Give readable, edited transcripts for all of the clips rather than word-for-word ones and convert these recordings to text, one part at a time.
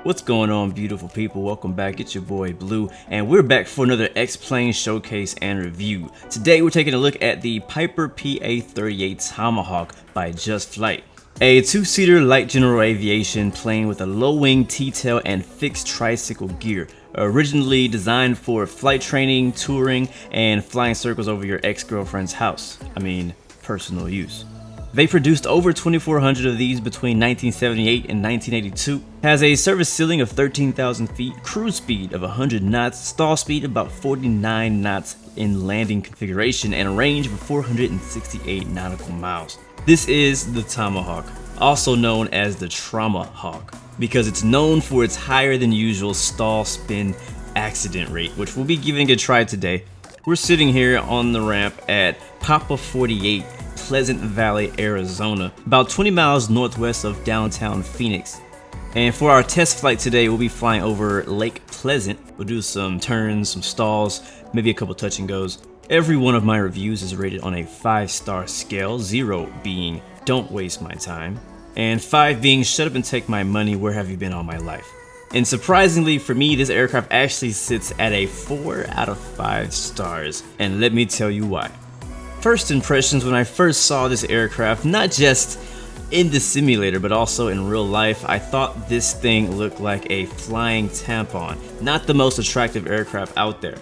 What's going on, beautiful people? Welcome back. It's your boy Blue, and we're back for another X-Plane showcase and review. Today we're taking a look at the Piper PA-38 Tomahawk by JustFlight. A two-seater light general aviation plane with a low-wing T-tail and fixed tricycle gear. Originally designed for flight training, touring, and flying circles over your ex-girlfriend's house. I mean, personal use. They produced over 2,400 of these between 1978 and 1982. Has a service ceiling of 13,000 feet, cruise speed of 100 knots, stall speed about 49 knots in landing configuration, and a range of 468 nautical miles. This is the Tomahawk, also known as the Trauma Hawk, because it's known for its higher than usual stall spin accident rate, which we'll be giving a try today. We're sitting here on the ramp at PA-38, Pleasant Valley, Arizona, about 20 miles northwest of downtown Phoenix. And for our test flight today, we'll be flying over Lake Pleasant. We'll do some turns, some stalls, maybe a couple touch and goes. Every one of my reviews is rated on a 5-star scale, 0 being don't waste my time, and 5 being shut up and take my money, where have you been all my life? And surprisingly for me, this aircraft actually sits at a 4 out of 5 stars, and let me tell you why. First impressions when I first saw this aircraft, not just in the simulator but also in real life, I thought this thing looked like a flying tampon. Not the most attractive aircraft out there.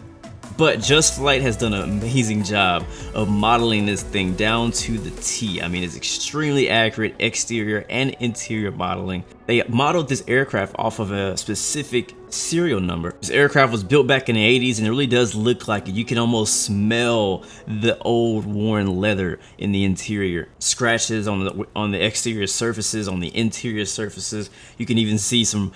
But JustFlight has done an amazing job of modeling this thing down to the T. I mean, it's extremely accurate exterior and interior modeling. They modeled this aircraft off of a specific serial number. This aircraft was built back in the 80s and it really does look like it. You can almost smell the old worn leather in the interior. Scratches on the exterior surfaces, on the interior surfaces. You can even see some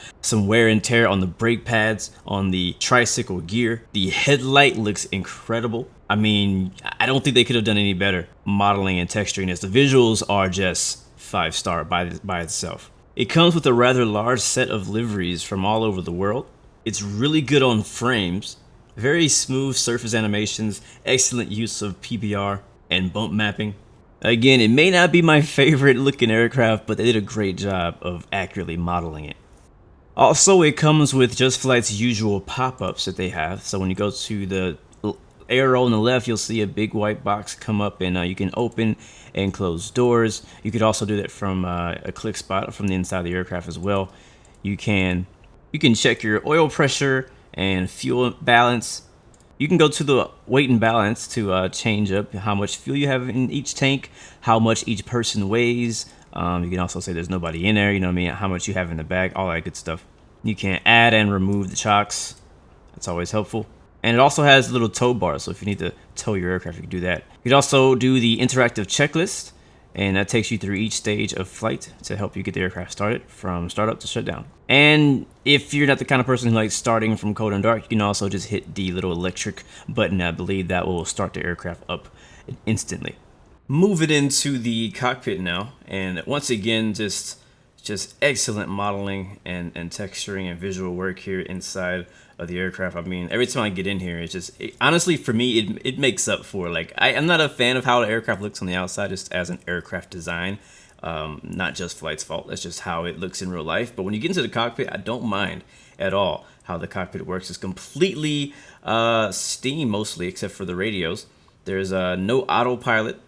wear and tear on the brake pads, on the tricycle gear. The headlight looks incredible. I mean, I don't think they could have done any better modeling and texturing this. The visuals are just 5-star by itself. It comes with a rather large set of liveries from all over the world. It's really good on frames, very smooth surface animations, excellent use of PBR and bump mapping. Again, it may not be my favorite looking aircraft, but they did a great job of accurately modeling it. Also, it comes with JustFlight's usual pop-ups that they have. So when you go to the arrow on the left, you'll see a big white box come up, and you can open and close doors. You could also do that from a click spot from the inside of the aircraft as well. You can check your oil pressure and fuel balance. You can go to the weight and balance to change up how much fuel you have in each tank, how much each person weighs. You can also say there's nobody in there, you know what I mean, how much you have in the bag, all that good stuff. You can add and remove the chocks. That's always helpful. And it also has a little tow bar, so if you need to tow your aircraft, you can do that. You can also do the interactive checklist, and that takes you through each stage of flight to help you get the aircraft started from startup to shutdown. And if you're not the kind of person who likes starting from cold and dark, you can also just hit the little electric button. I believe that will start the aircraft up instantly. Move it into the cockpit now, and once again, just excellent modeling and texturing and visual work here inside of the aircraft. I mean, every time I get in here, it's just honestly for me it makes up for, like, I'm not a fan of how the aircraft looks on the outside just as an aircraft design. Not JustFlight's fault, that's just how it looks in real life. But when you get into the cockpit, I don't mind at all how the cockpit works. It's completely steam mostly, except for the radios. There's no autopilot.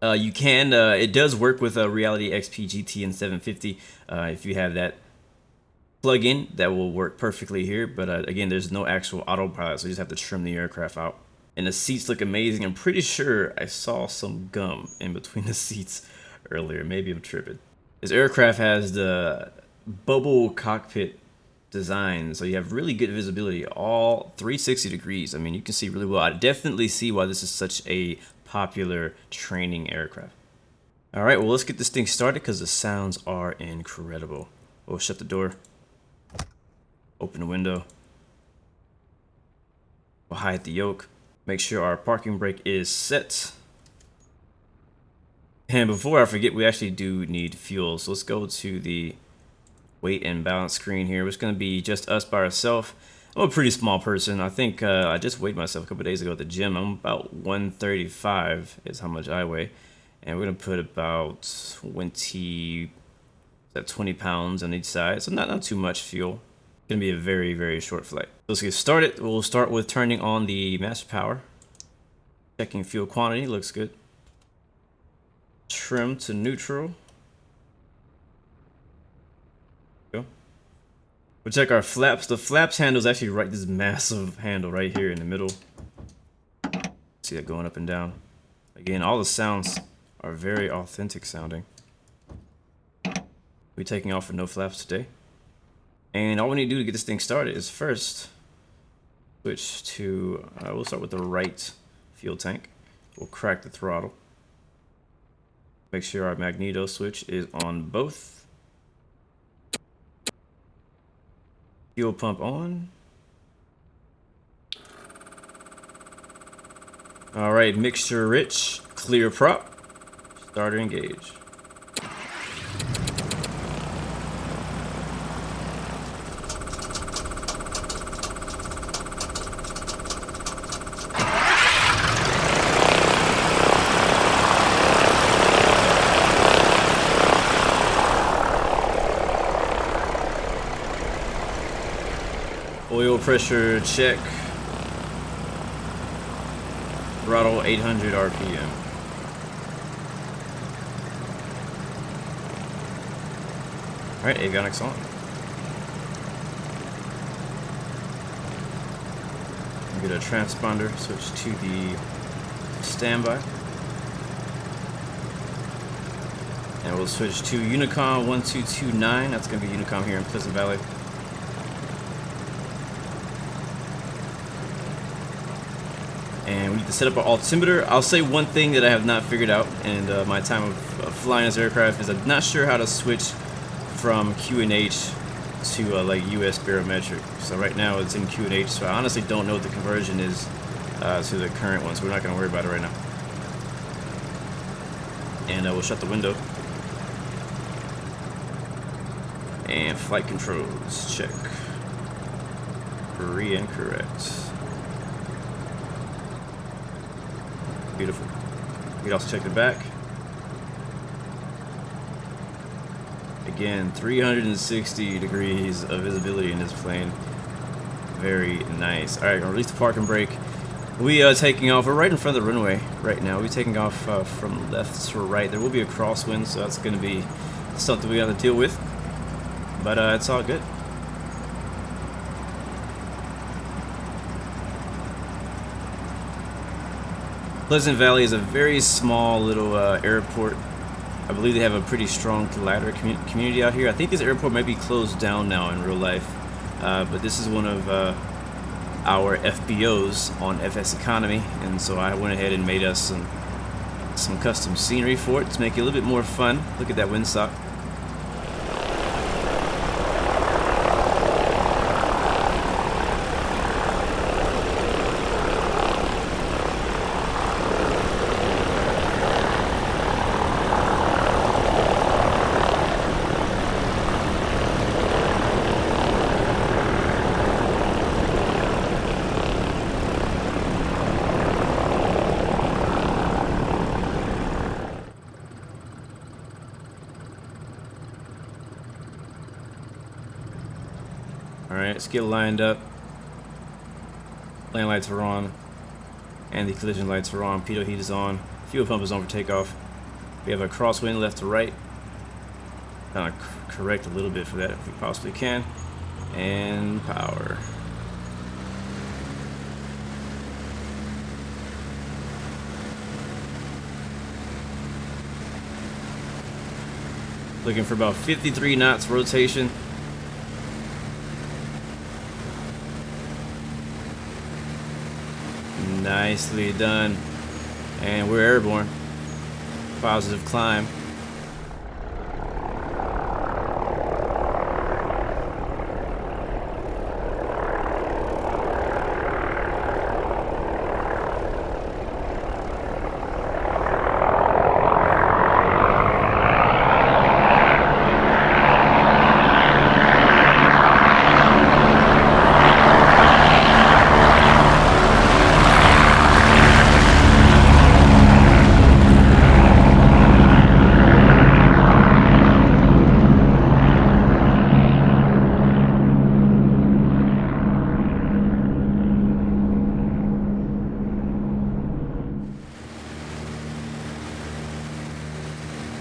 It does work with a Reality XP GT and 750. If you have that plug-in, that will work perfectly here. But again, there's no actual autopilot, so you just have to trim the aircraft out. And the seats look amazing. I'm pretty sure I saw some gum in between the seats earlier. Maybe I'm tripping. This aircraft has the bubble cockpit design, so you have really good visibility, all 360 degrees. I mean, you can see really well. I definitely see why this is such a popular training aircraft. All right, well, let's get this thing started because the sounds are incredible. We'll shut the door, open the window, we'll hide the yoke, make sure our parking brake is set. And before I forget, we actually do need fuel, so let's go to the weight and balance screen here. It's going to be just us by ourselves. I'm a pretty small person. I think I just weighed myself a couple days ago at the gym. I'm about 135 is how much I weigh. And we're going to put about 20 At 20 pounds on each side, so not too much fuel. Gonna be a very, very short flight. Let's get started. We'll start with turning on the master power. Checking fuel quantity, looks good. Trim to neutral. Go. We'll check our flaps. The flaps handle is actually right, this massive handle right here in the middle. See that going up and down. Again, all the sounds are very authentic sounding. We're taking off with no flaps today. And all we need to do to get this thing started is first switch to, we'll start with the right fuel tank. We'll crack the throttle. Make sure our magneto switch is on both. Fuel pump on. All right, mixture rich, clear prop. Starter engage. Oil pressure check. Throttle 800 RPM. Alright, avionics on. Get a transponder, switch to the standby. And we'll switch to Unicom 1229. That's going to be Unicom here in Pleasant Valley. And we need to set up our altimeter. I'll say one thing that I have not figured out in my time of flying this aircraft is I'm not sure how to switch from QNH to like US barometric. So right now it's in QNH, so I honestly don't know what the conversion is to the current one, so we're not going to worry about it right now. And we'll shut the window. And flight controls, check. Free and correct. Beautiful. You can also check the back. Again, 360 degrees of visibility in this plane. Very nice. Alright, gonna release the parking brake. We are taking off. We're right in front of the runway right now. We're taking off from left to right. There will be a crosswind, so that's going to be something we got to deal with. But it's all good. Pleasant Valley is a very small little airport. I believe they have a pretty strong glider community out here. I think this airport might be closed down now in real life, but this is one of our FBOs on FS Economy, and so I went ahead and made us some custom scenery for it to make it a little bit more fun. Look at that windsock. Alright, let's get lined up. Landing lights are on. And the collision lights are on. Pitot heat is on. Fuel pump is on for takeoff. We have a crosswind left to right. Kind of correct a little bit for that if we possibly can. And power. Looking for about 53 knots rotation. Nicely done. And we're airborne. Positive climb.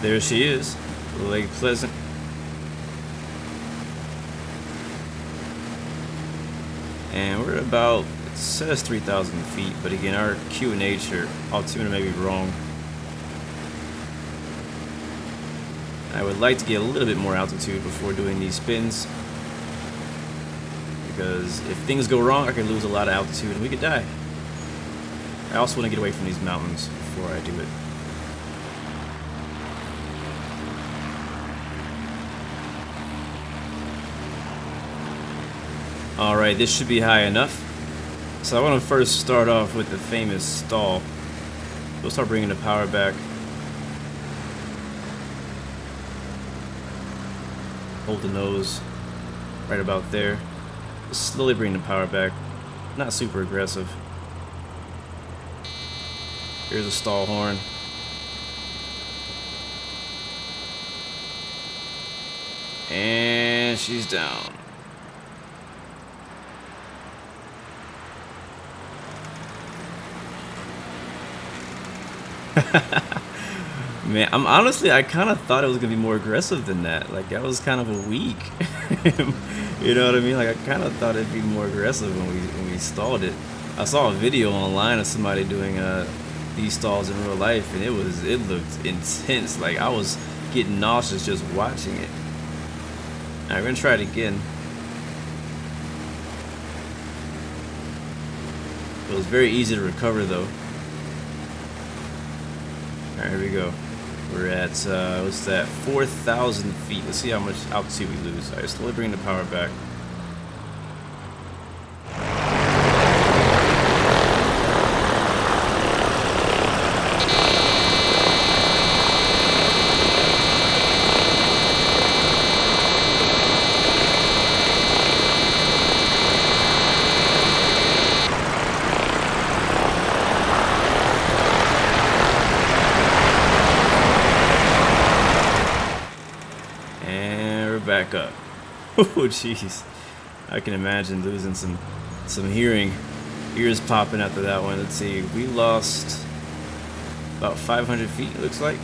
There she is, Lake Pleasant. And we're at about, it says 3,000 feet, but again, our QNH or altimeter may be wrong. I would like to get a little bit more altitude before doing these spins, because if things go wrong, I could lose a lot of altitude and we could die. I also want to get away from these mountains before I do it. Alright, this should be high enough. So I want to first start off with the famous stall. We'll start bringing the power back. Hold the nose right about there. Just slowly bring the power back. Not super aggressive. Here's a stall horn. And she's down. Man, I kind of thought it was gonna be more aggressive than that. Like, that was kind of a weak. You know what I mean? Like, I kind of thought it'd be more aggressive when we stalled it. I saw a video online of somebody doing these stalls in real life, and it looked intense. Like, I was getting nauseous just watching it. All right, we're gonna try it again. It was very easy to recover though. Alright, here we go. We're at, what's that, 4,000 feet. Let's see how much altitude we lose. Alright, slowly bring the power back. Back up. Oh jeez, I can imagine losing some hearing, ears popping after that one. Let's see, we lost about 500 feet. It looks like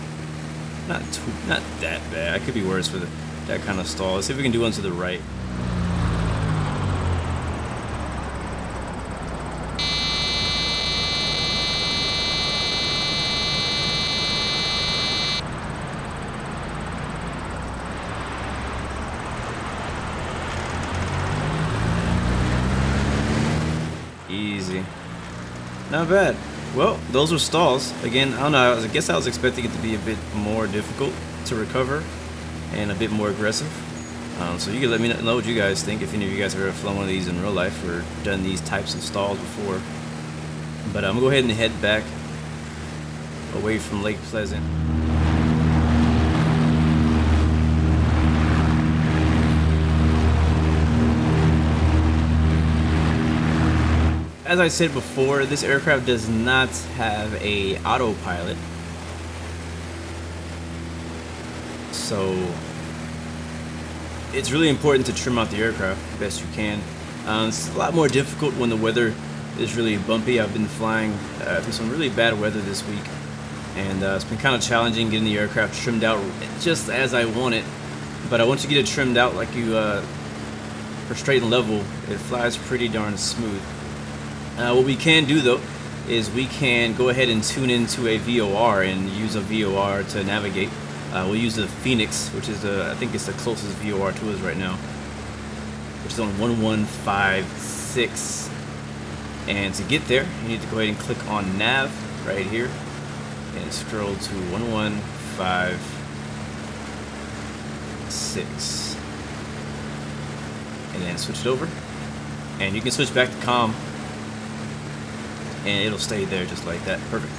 not that bad. It could be worse with that kind of stall. Let's see if we can do one to the right. Easy. Not bad. Well, those were stalls. Again, I don't know, I guess I was expecting it to be a bit more difficult to recover and a bit more aggressive. So you can let me know what you guys think, if any of you guys have ever flown one of these in real life or done these types of stalls before. But I'm going to go ahead and head back away from Lake Pleasant. As I said before, this aircraft does not have a autopilot, so it's really important to trim out the aircraft the best you can. It's a lot more difficult when the weather is really bumpy. I've been flying through some really bad weather this week, and it's been kind of challenging getting the aircraft trimmed out just as I want it. But once you get it trimmed out like you for straight and level, it flies pretty darn smooth. What we can do though is we can go ahead and tune into a VOR and use a VOR to navigate. We'll use the Phoenix, which is I think it's the closest VOR to us right now, which is on 1156. And to get there, you need to go ahead and click on Nav right here and scroll to 1156, and then switch it over. And you can switch back to COM, and it'll stay there just like that. Perfect.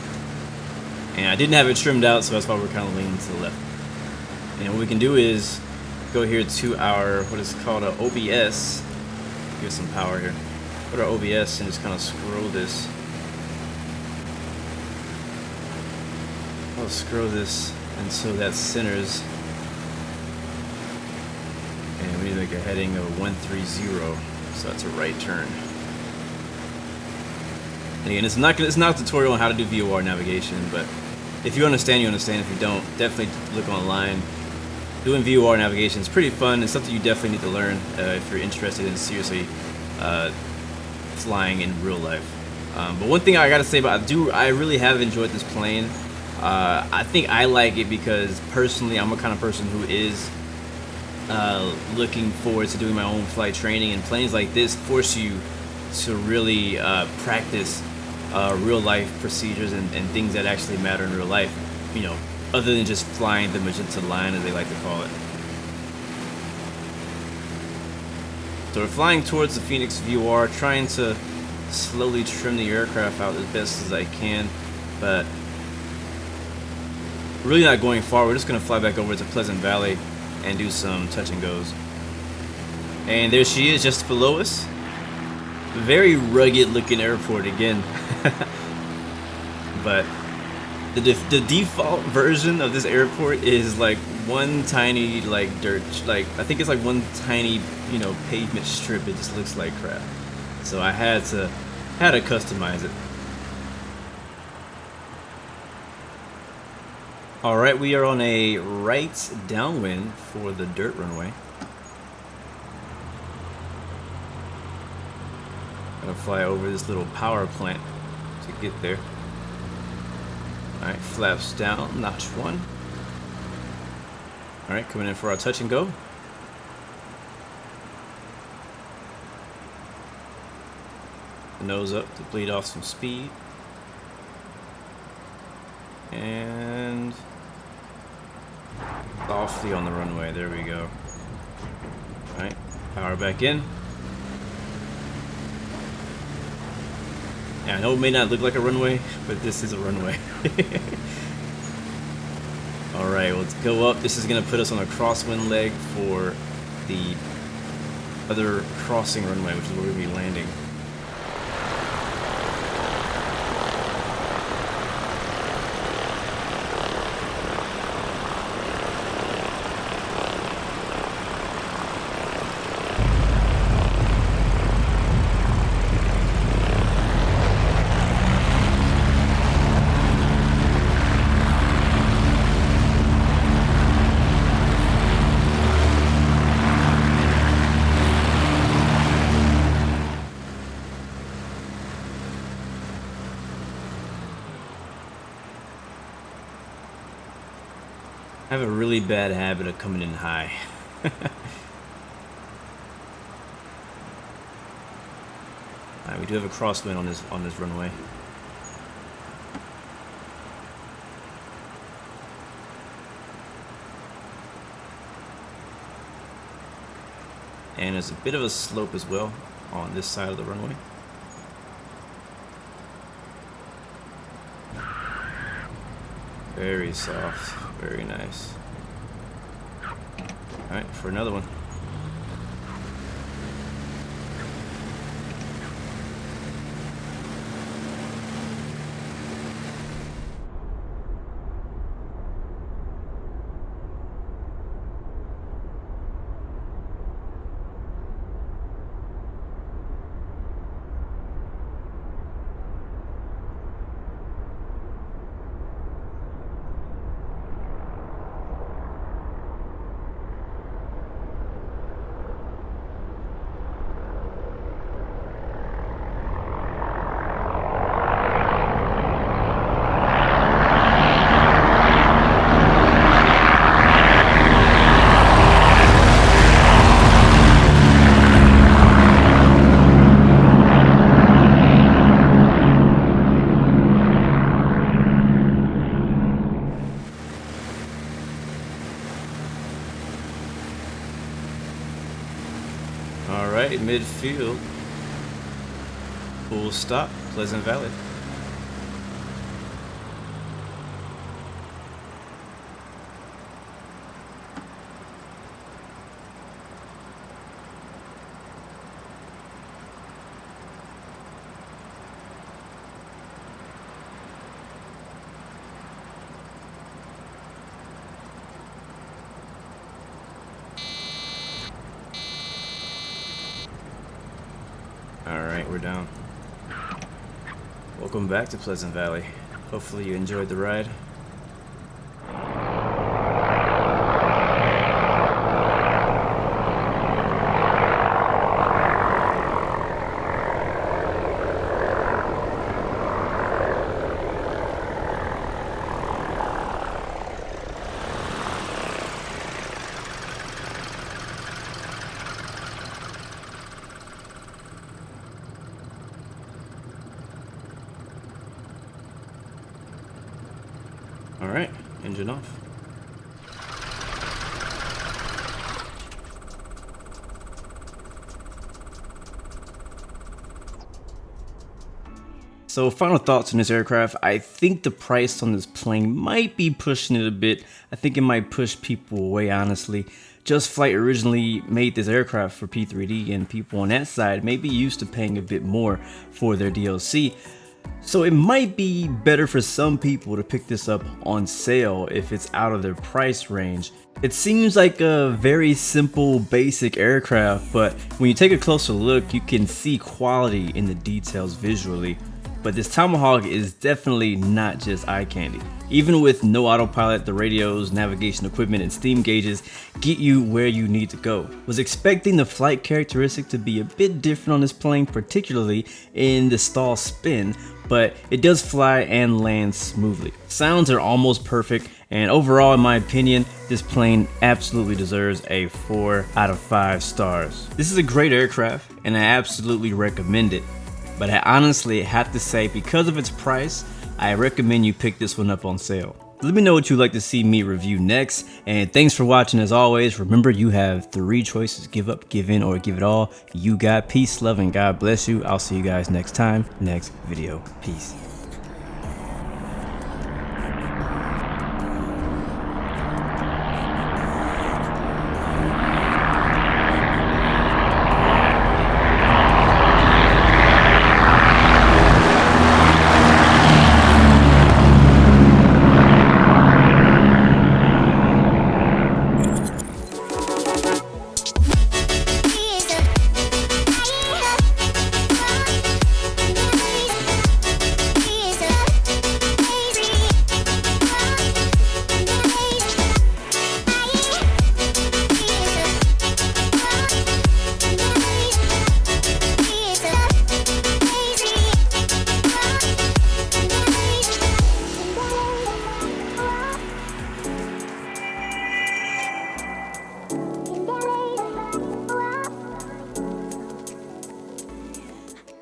And I didn't have it trimmed out, so that's why we're kind of leaning to the left. And what we can do is go here to our, what is called an OBS. Give some power here. Go to our OBS and just kind of scroll this. I'll scroll this until that centers. And we need to make a heading of 130, so that's a right turn. And again, it's not a tutorial on how to do VOR navigation, but If you understand, you understand. If you don't, definitely look online. Doing VOR navigation is pretty fun. It's something you definitely need to learn if you're interested in seriously flying in real life. But one thing I gotta say about I really have enjoyed this plane. I think I like it because personally I'm a kind of person who is looking forward to doing my own flight training, and planes like this force you to really practice real life procedures and things that actually matter in real life, you know, other than just flying the magenta line, as they like to call it. So we're flying towards the Phoenix VOR, trying to slowly trim the aircraft out as best as I can, but really not going far. We're just going to fly back over to Pleasant Valley and do some touch and goes. And there she is, just below us. Very rugged looking airport again. But the default version of this airport is like one tiny like dirt, like I think it's like one tiny, you know, pavement strip. It just looks like crap. So I had to customize it. Alright, we are on a right downwind for the dirt runway. Gonna fly over this little power plant to get there. Alright, flaps down, notch 1. Alright, coming in for our touch and go. The nose up to bleed off some speed. And softly on the runway, there we go. Alright, power back in. Yeah, I know it may not look like a runway, but this is a runway. Alright, well, let's go up. This is going to put us on a crosswind leg for the other crossing runway, which is where we'll be landing. I have a really bad habit of coming in high. Alright, we do have a crosswind on this runway. And there's a bit of a slope as well on this side of the runway. Very soft, very nice. Alright, for another one. Alright, midfield. Full stop, Pleasant Valley. Alright, we're down. Welcome back to Pleasant Valley. Hopefully you enjoyed the ride. Alright, engine off. So final thoughts on this aircraft. I think the price on this plane might be pushing it a bit. I think it might push people away, honestly. JustFlight originally made this aircraft for P-3D, and people on that side may be used to paying a bit more for their DLC. So it might be better for some people to pick this up on sale if it's out of their price range. It seems like a very simple, basic aircraft, but when you take a closer look, you can see quality in the details visually. But this Tomahawk is definitely not just eye candy. Even with no autopilot, the radios, navigation equipment, and steam gauges get you where you need to go. Was expecting the flight characteristic to be a bit different on this plane, particularly in the stall spin, but it does fly and land smoothly. Sounds are almost perfect, and overall, in my opinion, this plane absolutely deserves a 4 out of 5 stars. This is a great aircraft, and I absolutely recommend it. But I honestly have to say, because of its price, I recommend you pick this one up on sale. Let me know what you'd like to see me review next, and thanks for watching as always. Remember, you have 3 choices: give up, give in, or give it all. You got peace, love, and God bless you. I'll see you guys next time, next video. Peace.